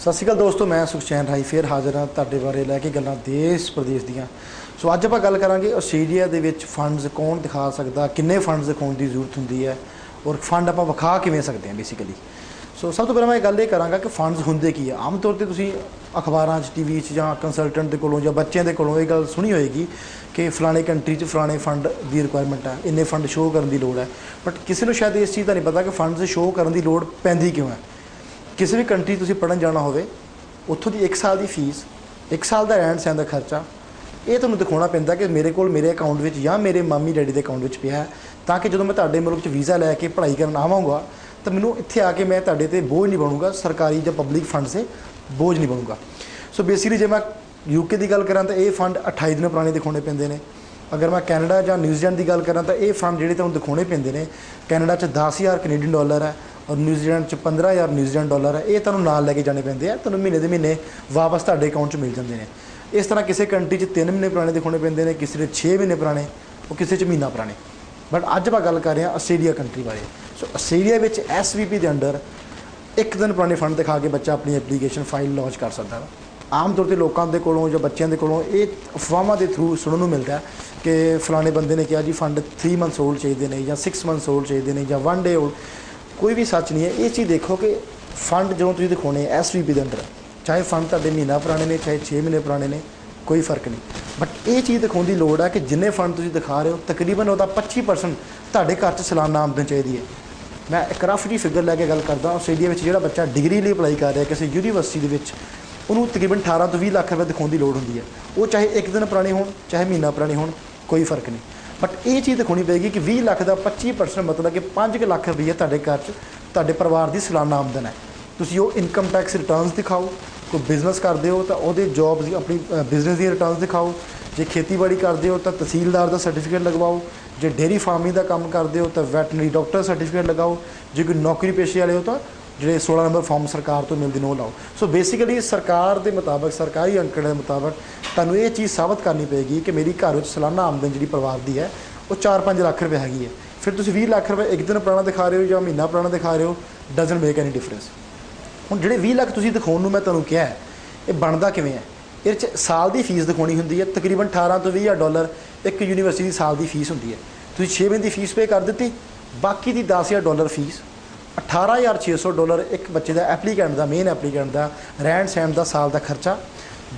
सत श्री अकाल दोस्तों, मैं सुखचैन राही फिर हाज़र हाँ तुहाडे बारे लैके गल्लां देश प्रदेश दीआं। सो अज आपां गल करांगे आस्ट्रेलिया दे विच फंड्स कौन दिखा सकदा, किन्ने फंड्स दिखाउण दी जरूरत हुंदी है और फंड आपां विखा किवें सकदे हैं बेसिकली। सो सब तो पहले मैं गल ये करांगा कि फंड्स हुंदे की है। आम तौर पर तुसीं अखबारां च टीवी च जां कंसलटेंट दे कोलों जां बच्चें दे कोलों ये गल सुनी होएगी कि फलाने कंट्री च फलाने फंड दी रिक्वायरमेंट है, इन्ने फंड शो करन दी लोड़ है। बट किसी नूं शायद इस चीज़ का नहीं पता कि फंड्स शो करन दी लोड़ पैंदी क्यों है। किसी भी कंट्री तुसीं पढ़न जाना होवे, उत्थों की 1 साल की फीस, 1 साल का रहन सहन का खर्चा, ये तुहानूं दिखाउणा पैंदा कि मेरे कोल मेरे अकाउंट में या मेरे मामी डैडी के अकाउंट में पिया है, ताकि जो मैं तुहाडे मुल्क च वीज़ा लैके पढ़ाई करन आवांगा तो मैनूं इत्थे आके मैं तुहाडे ते बोझ नहीं बनूंगा, सरकारी या पब्लिक फंड से बोझ नहीं बनूंगा। सो बेसिकली जे मैं यूके की गल करां तो ये फंड 28 दिन पुराने दिखाने पैंदे ने। अगर मैं कैनेडा या न्यूजीलैंड की गल करां तो ये फंड जिहड़े तुहानूं दिखाने पैंदे ने, कैनेडा च 10,000 कनेडियन डॉलर है और न्यूजीलैंड च 15,000 न्यूजीलैंड डॉलर है। ये तुहानूं नाल लैके जाने पैंदे हैं, तुहानूं महीने दे महीने वापस तुहाडे अकाउंट च मिल जाते हैं। इस तरह किसी कंट्री च 3 महीने पुराने दिखाने पैंदे ने, किसी ने 6 महीने पुराने और किसी च महीना पुराने। बट अज आप गल कर रहे हैं आस्ट्रेलिया कंट्री बारे। सो आस्ट्रेलिया में SVP के अंडर 1 दिन पुराने फंड दिखा के बच्चा अपनी एप्लीकेशन फाइल लॉन्च कर सकता है। आम तौर पर लोगों के कोलों या बच्चों के कोलों ये अफवाहों के थ्रू सुनने को मिलता है कि फलाने बंदे ने कहा जी फंड 3 मंथ्स ओल्ड चाहिए ने या 6 मंथ्स ओल्ड चाहिए ने या 1 डे ओल्ड। कोई भी सच नहीं है। ये चीज़ देखो कि फंड जो तुम दिखाने SVP के अंडर, चाहे फंड तुहाडे महीना पुराने ने चाहे 6 महीने पुराने ने, कोई फर्क नहीं। बट ये चीज़ दिखाने की लोड़ है कि जिन्ने फंड तुम दिखा रहे हो तकरीबन वह 25% तुहाडे घर च सालाना आमदन चाहिए है। मैं एक रफ जी फिगर लैके गल करदा, आस्ट्रेलिया में जो बच्चा डिग्री लिए अप्लाई कर रहा है किसी यूनीवर्सिटी के, उन्होंने तकरीबन 18 तो 20 लाख रुपये दिखाने की लोड़ होंदी है। वो चाहे 1 दिन पुराने हो चाहे महीना पुराने हो, कोई फर्क नहीं। बट ये चीज़ दिखानी पेगी कि 20 लाख का 25% मतलब कि 5 लाख रुपये तुहाडे घर च तुहाडे परिवार की सालाना आमदन है। तुसीं वो इनकम टैक्स रिटर्नस दिखाओ, कोई बिजनेस करते हो तो वो जॉब अपनी बिजनेस की रिटर्नस दिखाओ, जे खेतीबाड़ी करते हो तो तहसीलदार का सर्टिफिकेट लगवाओ, जे डेयरी फार्मिंग का काम करते हो तो वैटनरी डॉक्टर सर्टिफिकेट लगाओ, जो कोई नौकरी पेशे वाले हो तो जो 16 नंबर फॉर्म सरकार तो मिलते हैं वो लाओ। सो बेसिकली सरकार के मुताबिक, सरकारी अंकड़े के मुताबिक तुहानूं ये चीज़ साबित करनी पेगी कि मेरी घर में सालाना आमदन जी परिवार की है वो 4-5 लाख रुपये हैगी है। फिर तुसीं 20 लाख रुपये 1 दिन पुराना दिखा रहे हो या महीना पुराना दिखा रहे हो, डजन मेक एनी डिफरेंस। हुण जिहड़े 20 लाख तुसीं दिखाउण नूं मैं तुहानूं कहा है, ये बनदा किवें है। ये साल की फीस दिखानी होंदी है, तकरीबन 18 तो 20,000 डॉलर एक यूनीवर्सिटी की साल की फीस होंदी है। तुसीं 6 महीने की फीस पे कर दी, बाकी की 10,000 डॉलर फीस, 18,600 डॉलर एक बच्चे का एप्लीकेंट का, मेन एप्लीकेंट का रहन सहन का साल का खर्चा,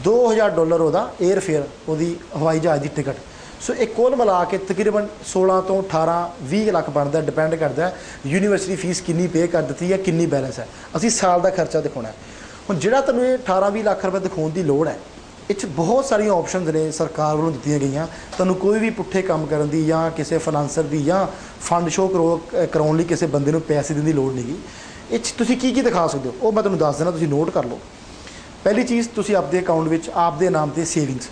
2,000 डॉलर वो एयर फेयर, वो हवाई जहाज़ की टिकट। सो एक कुल मिला के तकरीबन 16 तो 18-20 लाख बनता, डिपेंड करता है यूनीवर्सिटी फीस कितनी पे कर दी है, कितनी बैलेंस है। असी साल का खर्चा दिखाना है। हुण जिहड़ा तुहानूं 18-20 लाख रुपये दिखाने की लोड़ है, इस बहुत सारिया ऑप्शन ने सरकार वालों दी गई। तुहानूं कोई भी पुट्ठे काम करन दी या किसी फाइनांसर की या फंड शो कराउण लई किसी बंदे नूं पैसे देने की लोड़ नहीं गी। इस तुसीं की दिखा सकते हो वो मैं तुहानूं दस देना, तुसीं नोट कर लो। पहली चीज़, तुसीं आपदे अकाउंट में आपदे नाम से सेविंग्स,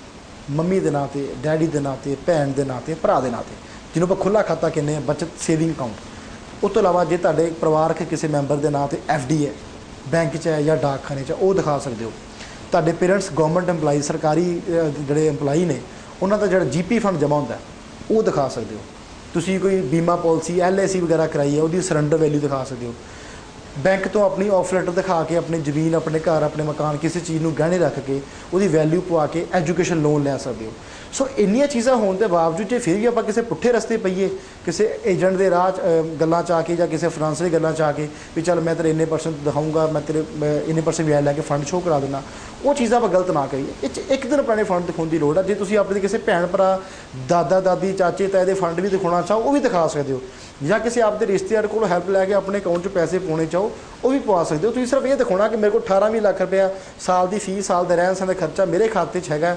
मम्मी के नाम से, डैडी के नाम से, भैन के नाम से, भरा के नाम से, जिन्होंने आप खुला खाता कहने हैं, बचत सेविंग अकाउंट। उस तो इलावा जो तुहाडे परिवार के किसी मैंबर के नाम से FD है, बैंक च है या डाकखाने च, वो दिखा सकते हो। तुहाडे पेरेंट्स गवर्नमेंट एम्पलाई, सरकारी जोड़े एम्पलाई ने, उन्होंने जो GP फंड जमा होंदा है वो दिखा सकते हो। तुसीं कोई बीमा पॉलिसी LIC वगैरह कराई है, वो सरंडर वैल्यू दिखा सकते हो। बैंक तो अपनी ऑफर लेटर दिखा के अपनी जमीन, अपने घर, अपने मकान, किसी चीज़ को गहने रख के उसकी वैल्यू पवा के एजुकेशन लोन लै सकते हो। सो इन्नियां चीज़ां होने के बावजूद जो फिर भी आप किसी पुट्ठे रस्ते पईए, किसी एजेंट के राह गल्लां च आके या किसी फाइनांस की गल्लां च आके भी चल मैं तेरे इन्ने % दिखाऊंगा, मैं तेरे इन्ने % ब्याज लैके फंड शो करा देना, वो चीज़ां आप गलत ना करिए। इस 1 दिन पुराने फंड दिखाने की लोड़ है। जे तुसीं अपने किसी भैन भरा, दादा दादी, चाचे ताए के फंड भी दिखाना चाहो वो भी दिखा सकते हो, या किसी आपके रिश्तेदार को हेल्प लैके अपने अकाउंट च पैसे पाने चाहो वो भी पवा सकते हो। तुसीं सिर्फ ये दिखाना कि मेरे को 18-20 लाख रुपया साल की फीस, साल का रहन सहन का खर्चा मेरे खाते च हैगा,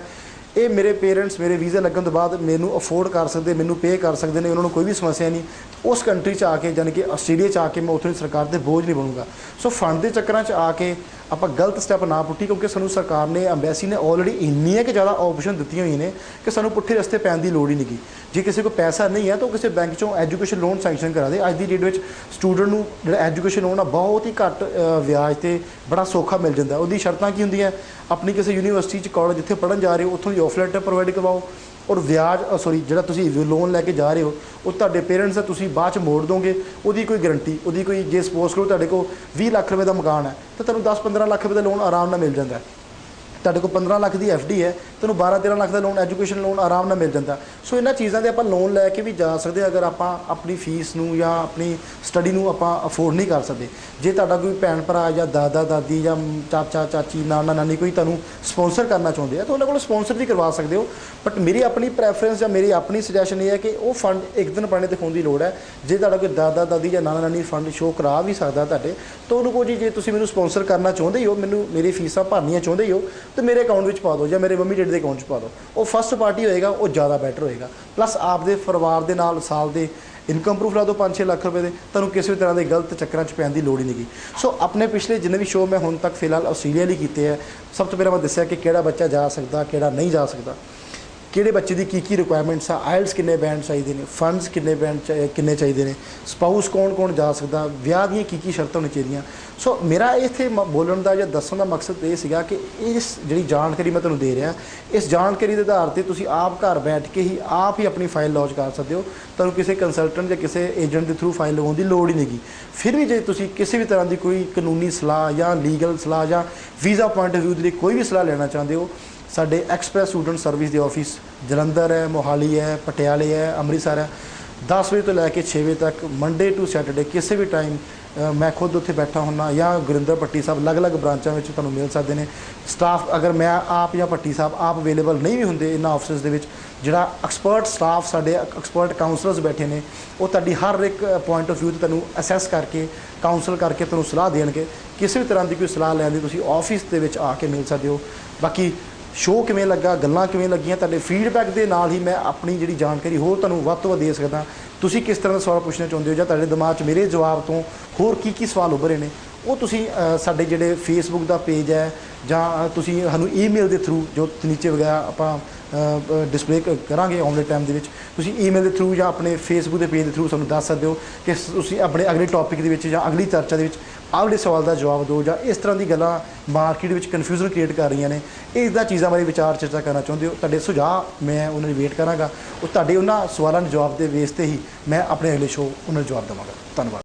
ये मेरे पेरेंट्स मेरे वीज़ा लगन तो बाद मैनू अफोर्ड कर सकते, मैनू पे कर सकते हैं, उन्होंने कोई भी समस्या नहीं। उस कंट्री च आके यानी कि आस्ट्रेलिया च आके मैं उत्थों सरकार के बोझ नहीं बनूंगा। सो फंड के चक्कर च आके आप गलत स्टैप ना पुट्टी, क्योंकि सूँ सरकार ने, अंबैसी ने ऑलरेडी इन्नियां कि ज़्यादा ऑप्शन दी हुई ने कि सूँ पुट्ठे रस्ते पैन की लोड़ ही नहीं। जे किसी को पैसा नहीं है तो किसी बैंक चों एजुकेशन लोन सैंक्शन करा दे। अज की डेट में स्टूडेंट नूं जिहड़ा एजुकेशन लोन आ बहुत ही घट ब्याज से बड़ा सौखा मिल जाता। वो शर्तां की होंदियां, अपनी किसी यूनीवर्सिटी कॉलेज जिथे पढ़न जा रहे हो उत्थों की ऑफर लेटर प्रोवाइड करवाओ, ਔਰ ਵਿਆਜ ਸੌਰੀ ਜਿਹੜਾ ਤੁਸੀਂ ਲੋਨ ਲੈ ਕੇ ਜਾ ਰਹੇ ਹੋ ਉਹ ਤੁਹਾਡੇ ਪੇਰੈਂਟਸ ਦਾ ਤੁਸੀਂ ਬਾਅਦ 'ਚ ਮੋੜ ਦੋਗੇ, ਉਹਦੀ ਕੋਈ ਗਰੰਟੀ, ਉਹਦੀ ਕੋਈ ਜੇ ਸਪੋਜ਼ ਕਰੋ ਤੁਹਾਡੇ ਕੋਲ 20 ਲੱਖ ਰੁਪਏ ਦਾ ਮਕਾਨ ਹੈ ਤਾਂ ਤੁਹਾਨੂੰ 10-15 ਲੱਖ ਰੁਪਏ ਦਾ ਲੋਨ ਆਰਾਮ ਨਾਲ ਮਿਲ ਜਾਂਦਾ ਹੈ। ਤੁਹਾਡੇ ਕੋਲ 15 ਲੱਖ ਦੀ FD ਹੈ, ਤੁਹਾਨੂੰ 12-13 ਲੱਖ ਦਾ ਲੋਨ, ਐਜੂਕੇਸ਼ਨ ਲੋਨ ਆਰਾਮ ਨਾਲ ਮਿਲ ਜਾਂਦਾ। ਸੋ ਇਹਨਾਂ ਚੀਜ਼ਾਂ ਦੇ ਆਪਾਂ ਲੋਨ ਲੈ ਕੇ ਵੀ ਜਾ ਸਕਦੇ ਅਗਰ ਆਪਾਂ ਆਪਣੀ ਫੀਸ ਨੂੰ ਜਾਂ ਆਪਣੀ ਸਟੱਡੀ ਨੂੰ ਆਪਾਂ ਅਫੋਰਡ ਨਹੀਂ ਕਰ ਸਕਦੇ। ਜੇ ਤੁਹਾਡਾ ਕੋਈ ਭੈਣ ਭਰਾ ਜਾਂ ਦਾਦਾ ਦਾਦੀ ਜਾਂ ਚਾਚਾ ਚਾਚੀ ਨਾਨਾ ਨਾਨੀ ਕੋਈ ਤੁਹਾਨੂੰ ਸਪੋਂਸਰ ਕਰਨਾ ਚਾਹੁੰਦੇ ਆ ਤਾਂ ਉਹਨਾਂ ਕੋਲ ਸਪੋਂਸਰ ਵੀ ਕਰਵਾ ਸਕਦੇ ਹੋ। ਬਟ ਮੇਰੀ ਆਪਣੀ ਪ੍ਰੈਫਰੈਂਸ ਜਾਂ ਮੇਰੀ ਆਪਣੀ ਸੁਜੈਸ਼ਨ ਇਹ ਹੈ ਕਿ ਉਹ ਫੰਡ ਇੱਕ ਦਿਨ ਪਾਣੇ ਦਿਖਾਉਣ ਦੀ ਲੋੜ ਹੈ। ਜੇ ਤੁਹਾਡਾ ਕੋਈ ਦਾਦਾ ਦਾਦੀ ਜਾਂ ਨਾਨਾ ਨਾਨੀ ਫੰਡ ਸ਼ੋਅ ਕਰਾ ਵੀ ਸਕਦਾ ਤੁਹਾਡੇ, ਤਾਂ ਉਹਨੂੰ ਕਹੋ ਜੀ ਜੇ ਤੁਸੀਂ ਮੈਨੂੰ ਸਪੋਂਸਰ ਕਰਨਾ ਚਾਹੁੰਦੇ ਹੋ, ਮੈਨੂੰ ਮੇਰੀ ਫੀਸਾਂ ਭਰਨੀਆਂ ਚਾਹੁੰਦੇ ਹੋ ਤਾਂ ਮੇਰੇ ਅਕਾਊਂਟ ਵਿੱਚ ਪਾ ਦਿਓ ਜਾਂ ਮੇਰੇ ਮੰਮੀ ਡੈਡੀ ਦੇ ਅਕਾਊਂਟ 'ਚ ਪਾ ਦਿਓ। ਉਹ ਫਸਟ ਪਾਰਟੀ ਹੋਏਗਾ, ਉਹ ਜ਼ਿਆਦਾ ਬੈਟਰ ਹੋਏਗਾ। ਪਲੱਸ ਆਪਦੇ ਪਰਿਵਾਰ ਦੇ ਨਾਲ ਸਾਲ ਦੇ ਇਨਕਮ ਪ੍ਰੂਫ ਲਾ ਦਿਓ 5-6 ਲੱਖ ਰੁਪਏ ਦੇ, ਤੁਹਾਨੂੰ ਕਿਸੇ ਵੀ ਤਰ੍ਹਾਂ ਦੇ ਗਲਤ ਚੱਕਰਾਂ 'ਚ ਪੈਣ ਦੀ ਲੋੜ ਹੀ ਨਹੀਂ ਗੀ। ਸੋ ਆਪਣੇ ਪਿਛਲੇ ਜਿੰਨੇ ਵੀ ਸ਼ੋਅ ਮੈਂ ਹੁਣ ਤੱਕ ਫਿਲਹਾਲ ਆਸਟ੍ਰੇਲੀਆ ਲਈ ਕੀਤੇ ਹੈ, ਸਭ ਤੋਂ ਪਹਿਲਾਂ ਮੈਂ ਦੱਸਿਆ ਕਿ ਕਿਹੜਾ ਬੱਚਾ ਜਾ ਸਕਦਾ, ਕਿਹੜਾ ਨਹੀਂ ਜਾ ਸਕਦਾ, ਕਿਹੜੇ ਬੱਚੇ ਦੀ ਕੀ ਰਿਕੁਆਇਰਮੈਂਟਸ ਆ, ਆਇਲਸ ਕਿੰਨੇ ਬੈਂਡ ਚਾਹੀਦੇ ਨੇ, ਫੰਡਸ ਕਿੰਨੇ ਬੈਂਡ ਕਿੰਨੇ ਚਾਹੀਦੇ ਨੇ, ਸਪਾਊਸ ਕੌਣ ਜਾ ਸਕਦਾ, ਵਿਆਹ ਦੀਆਂ ਕੀ ਸ਼ਰਤਾਂ ਹੋਣੀ ਚਾਹੀਦੀਆਂ। ਸੋ ਮੇਰਾ ਇੱਥੇ ਬੋਲਣ ਦਾ ਜਾਂ ਦੱਸਣ ਦਾ ਮਕਸਦ ਇਹ ਸੀਗਾ ਕਿ ਇਸ ਜਿਹੜੀ ਜਾਣਕਾਰੀ ਮੈਂ ਤੁਹਾਨੂੰ ਦੇ ਰਿਹਾ, ਇਸ ਜਾਣਕਾਰੀ ਦੇ ਆਧਾਰ 'ਤੇ ਤੁਸੀਂ ਆਪ ਘਰ ਬੈਠ ਕੇ ਹੀ ਆਪ ਹੀ ਆਪਣੀ ਫਾਈਲ ਲੌਂਚ ਕਰ ਸਕਦੇ ਹੋ। ਤੁਹਾਨੂੰ ਕਿਸੇ ਕੰਸਲਟੈਂਟ ਜਾਂ ਕਿਸੇ ਏਜੰਟ ਦੇ ਥਰੂ ਫਾਈਲ ਲਗਾਉਣ ਦੀ ਲੋੜ ਹੀ ਨਹੀਂ ਗੀ। ਫਿਰ ਵੀ ਜੇ ਤੁਸੀਂ ਕਿਸੇ ਵੀ ਤਰ੍ਹਾਂ ਦੀ ਕੋਈ ਕਾਨੂੰਨੀ ਸਲਾਹ ਜਾਂ ਲੀਗਲ ਸਲਾਹ ਜਾਂ ਵੀਜ਼ਾ ਪੁਆਇੰਟ ਆਫ ਵਿਊ ਦੇ ਲਈ ਕੋਈ ਵੀ ਸਲਾਹ ਲੈਣਾ ਚਾਹੁੰਦੇ ਹੋ, ਸਾਡੇ ਐਕਸਪ੍ਰੈਸ ਸਟੂਡੈਂਟ ਸਰਵਿਸ ਦੇ ਆਫਿਸ ਜਲੰਧਰ ਹੈ, ਮੋਹਾਲੀ ਹੈ, ਪਟਿਆਲੇ ਹੈ, ਅੰਮ੍ਰਿਤਸਰ ਹੈ। 10 ਵਜੇ ਤੋਂ ਲੈ ਕੇ 6 ਵਜੇ ਤੱਕ ਮੰਡੇ ਟੂ ਸੈਟਰਡੇ ਕਿਸੇ ਵੀ ਟਾਈਮ ਮੈਂ ਖੁਦ ਉੱਥੇ ਬੈਠਾ ਹੁੰਦਾ ਜਾਂ ਗੁਰਿੰਦਰ ਭੱਟੀ ਸਾਹਿਬ ਅਲੱਗ-ਅਲੱਗ ਬ੍ਰਾਂਚਾਂ ਵਿੱਚ ਤੁਹਾਨੂੰ ਮਿਲ ਸਕਦੇ ਨੇ। ਸਟਾਫ ਅਗਰ ਮੈਂ ਆਪ ਜਾਂ ਭੱਟੀ ਸਾਹਿਬ ਆਪ ਅਵੇਲੇਬਲ ਨਹੀਂ ਵੀ ਹੁੰਦੇ ਇਹਨਾਂ ਆਫਿਸਿਸ ਦੇ ਵਿੱਚ, ਜਿਹੜਾ ਐਕਸਪਰਟ ਸਟਾਫ ਸਾਡੇ ਐਕਸਪਰਟ ਕਾਉਂਸਲਰਸ ਬੈਠੇ ਨੇ, ਉਹ ਤੁਹਾਡੀ ਹਰ ਇੱਕ ਪੁਆਇੰਟ ਆਫ ਵਿਊ ਤੋਂ ਤੁਹਾਨੂੰ ਅਸੈਸ ਕਰਕੇ ਕਾਉਂਸਲ ਕਰਕੇ ਤੁਹਾਨੂੰ ਸਲਾਹ ਦੇਣਗੇ। ਕਿਸੇ ਵੀ ਤਰ੍ਹਾਂ ਦੀ ਕੋਈ ਸਲਾਹ ਲੈਣ ਦੀ ਤੁਸੀਂ ਆਫਿਸ ਦੇ ਵਿੱਚ ਆ ਕੇ ਮਿਲ ਸਕਦੇ ਹੋ। ਬਾਕੀ ਸ਼ੋਅ ਕਿਵੇਂ ਲੱਗਾ, ਗੱਲਾਂ ਕਿਵੇਂ ਲੱਗੀਆਂ, ਤੁਹਾਡੇ ਫੀਡਬੈਕ ਦੇ ਨਾਲ ਹੀ ਮੈਂ ਆਪਣੀ ਜਿਹੜੀ ਜਾਣਕਾਰੀ ਹੋਰ ਤੁਹਾਨੂੰ ਵੱਧ ਤੋਂ ਵੱਧ ਦੇ ਸਕਦਾ। ਤੁਸੀਂ ਕਿਸ ਤਰ੍ਹਾਂ ਦਾ ਸਵਾਲ ਪੁੱਛਣਾ ਚਾਹੁੰਦੇ ਹੋ ਜਾਂ ਤੁਹਾਡੇ ਦਿਮਾਗ 'ਚ ਮੇਰੇ ਜਵਾਬ ਤੋਂ ਹੋਰ ਕੀ ਸਵਾਲ ਉੱਭਰੇ ਨੇ, ਉਹ ਤੁਸੀਂ ਸਾਡੇ ਜਿਹੜੇ ਫੇਸਬੁੱਕ ਦਾ ਪੇਜ ਹੈ ਜਾਂ ਤੁਸੀਂ ਸਾਨੂੰ ਈਮੇਲ ਦੇ ਥਰੂ ਜੋ ਨੀਚੇ ਵਗੈਰਾ ਆਪਾਂ ਡਿਸਪਲੇ ਕਰਾਂਗੇ ਆਉਣ ਵਾਲੇ ਟਾਈਮ ਦੇ ਵਿੱਚ, ਤੁਸੀਂ ਈਮੇਲ ਦੇ ਥਰੂ ਜਾਂ ਆਪਣੇ ਫੇਸਬੁੱਕ ਦੇ ਪੇਜ ਦੇ ਥਰੂ ਸਾਨੂੰ ਦੱਸ ਸਕਦੇ ਹੋ ਕਿ ਤੁਸੀਂ ਆਪਣੇ ਅਗਲੇ ਟੌਪਿਕ ਦੇ ਵਿੱਚ ਜਾਂ ਅਗਲੀ ਚਰਚਾ ਦੇ ਵਿੱਚ ਆਹ ਸਵਾਲ ਦਾ ਜਵਾਬ ਦਿਓ ਜਾਂ ਇਸ ਤਰ੍ਹਾਂ ਦੀ ਗੱਲਾਂ ਮਾਰਕੀਟ ਵਿੱਚ ਕਨਫਿਊਜ਼ਨ ਕ੍ਰੀਏਟ ਕਰ ਰਹੀਆਂ ਨੇ, ਇਸ ਚੀਜ਼ਾਂ ਬਾਰੇ ਵਿਚਾਰ ਚਰਚਾ ਕਰਨਾ ਚਾਹੁੰਦੇ ਹੋ, ਤੁਹਾਡੇ ਸੁਝਾਅ ਮੈਂ ਉਹਨਾਂ ਦੀ ਵੇਟ ਕਰਾਂਗਾ। ਉਹ ਤੁਹਾਡੇ ਉਹਨਾਂ ਸਵਾਲਾਂ ਦੇ ਜਵਾਬ ਦੇ ਬੇਸ 'ਤੇ ਹੀ ਮੈਂ ਆਪਣੇ ਅਗਲੇ ਸ਼ੋਅ ਉਹਨਾਂ ਨੂੰ ਜਵਾਬ ਦੇਵਾਂਗਾ। ਧੰਨਵਾਦ।